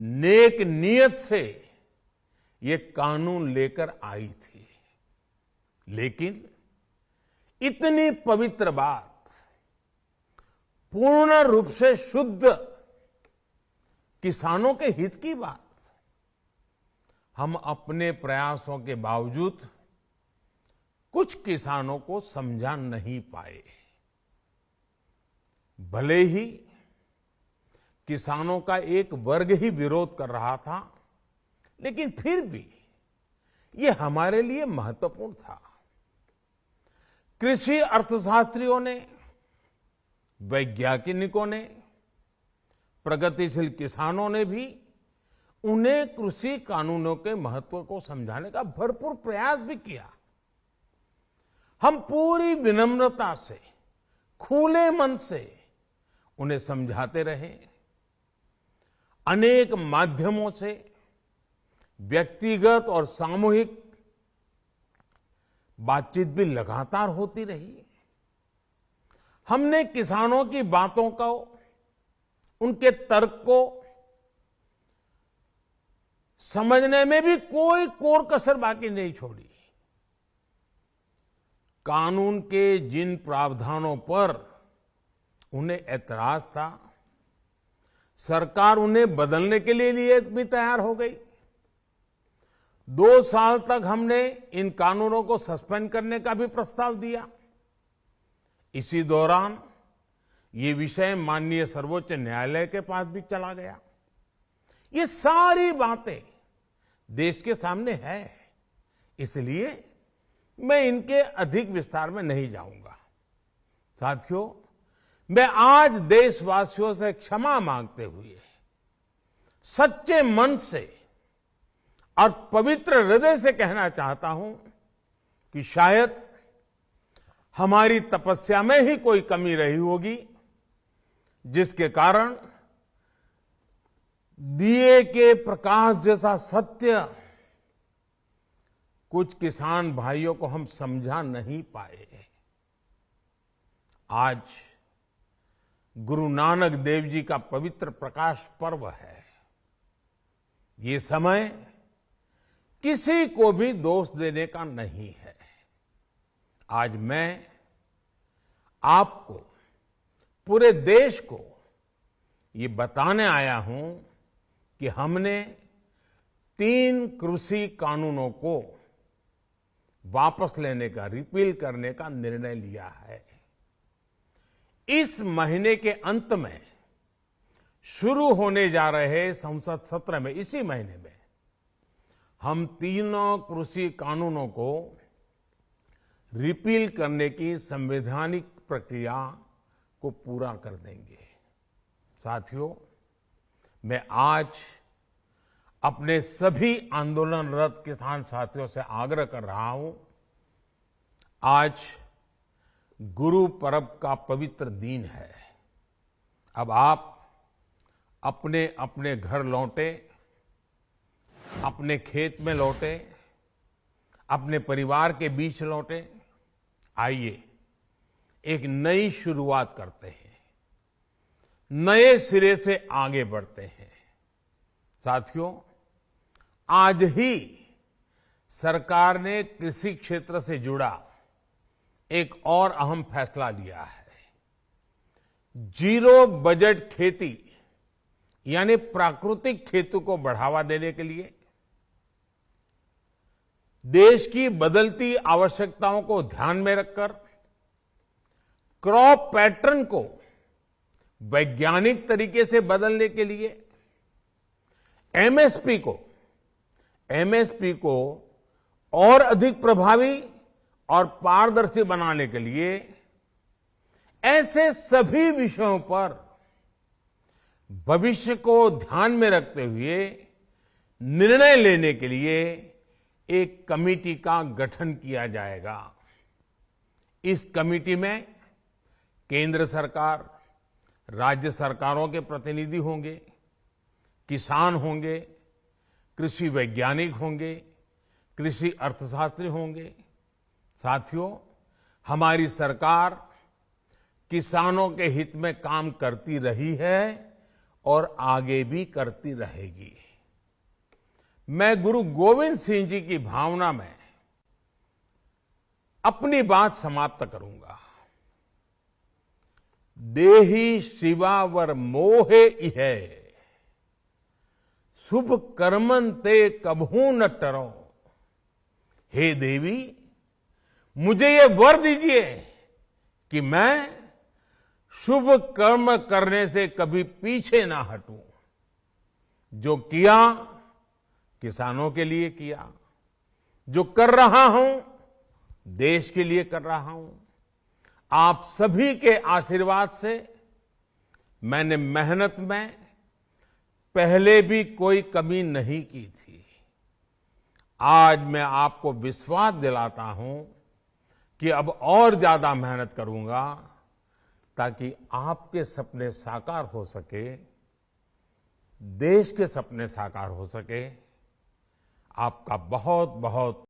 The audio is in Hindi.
नेक नियत से ये कानून लेकर आई थी, लेकिन इतनी पवित्र बात, पूर्ण रूप से शुद्ध किसानों के हित की बात, हम अपने प्रयासों के बावजूद कुछ किसानों को समझा नहीं पाए। भले ही किसानों का एक वर्ग ही विरोध कर रहा था, लेकिन फिर भी ये हमारे लिए महत्वपूर्ण था। कृषि अर्थशास्त्रियों ने, वैज्ञानिकों ने, प्रगतिशील किसानों ने भी उन्हें कृषि कानूनों के महत्व को समझाने का भरपूर प्रयास भी किया। हम पूरी विनम्रता से, खुले मन से उन्हें समझाते रहे। अनेक माध्यमों से व्यक्तिगत और सामूहिक बातचीत भी लगातार होती रही। हमने किसानों की बातों को, उनके तर्क को समझने में भी कोई कोर कसर बाकी नहीं छोड़ी। कानून के जिन प्रावधानों पर उन्हें ऐतराज था, सरकार उन्हें बदलने के लिए भी तैयार हो गई। 2 साल तक हमने इन कानूनों को सस्पेंड करने का भी प्रस्ताव दिया। इसी दौरान ये विषय माननीय सर्वोच्च न्यायालय के पास भी चला गया। ये सारी बातें देश के सामने है, इसलिए मैं इनके अधिक विस्तार में नहीं जाऊंगा। साथियों, मैं आज देशवासियों से क्षमा मांगते हुए सच्चे मन से और पवित्र हृदय से कहना चाहता हूं कि शायद हमारी तपस्या में ही कोई कमी रही होगी, जिसके कारण दिए के प्रकाश जैसा सत्य कुछ किसान भाइयों को हम समझा नहीं पाए। आज गुरु नानक देव जी का पवित्र प्रकाश पर्व है। ये समय किसी को भी दोष देने का नहीं है। आज मैं आपको, पूरे देश को ये बताने आया हूं कि हमने 3 कृषि कानूनों को वापस लेने का, रिपील करने का निर्णय लिया है। इस महीने के अंत में शुरू होने जा रहे संसद सत्र में, इसी महीने में, हम 3 कृषि कानूनों को रिपील करने की संवैधानिक प्रक्रिया को पूरा कर देंगे। साथियों, मैं आज अपने सभी आंदोलनरत किसान साथियों से आग्रह कर रहा हूं, आज गुरु पर्व का पवित्र दिन है। अब आप अपने अपने घर लौटे, अपने खेत में लौटे, अपने परिवार के बीच लौटे। आइए एक नई शुरुआत करते हैं, नए सिरे से आगे बढ़ते हैं। साथियों, आज ही सरकार ने कृषि क्षेत्र से जुड़ा एक और अहम फैसला लिया है। 0 बजट खेती यानी प्राकृतिक खेती को बढ़ावा देने के लिए, देश की बदलती आवश्यकताओं को ध्यान में रखकर क्रॉप पैटर्न को वैज्ञानिक तरीके से बदलने के लिए एमएसपी को और अधिक प्रभावी और पारदर्शी बनाने के लिए, ऐसे सभी विषयों पर भविष्य को ध्यान में रखते हुए निर्णय लेने के लिए एक कमेटी का गठन किया जाएगा। इस कमेटी में केंद्र सरकार, राज्य सरकारों के प्रतिनिधि होंगे, किसान होंगे, कृषि वैज्ञानिक होंगे, कृषि अर्थशास्त्री होंगे। साथियों, हमारी सरकार किसानों के हित में काम करती रही है और आगे भी करती रहेगी। मैं गुरु गोविंद सिंह जी की भावना में अपनी बात समाप्त करूंगा। देहि शिवावर मोहे इहे, शुभ कर्मन ते कबहू न टरो। हे देवी, मुझे ये वर दीजिए कि मैं शुभ कर्म करने से कभी पीछे ना हटूं। जो किया किसानों के लिए किया, जो कर रहा हूं देश के लिए कर रहा हूं। आप सभी के आशीर्वाद से मैंने मेहनत में पहले भी कोई कमी नहीं की थी। आज मैं आपको विश्वास दिलाता हूं कि अब और ज्यादा मेहनत करूंगा ताकि आपके सपने साकार हो सके, देश के सपने साकार हो सके। आपका बहुत बहुत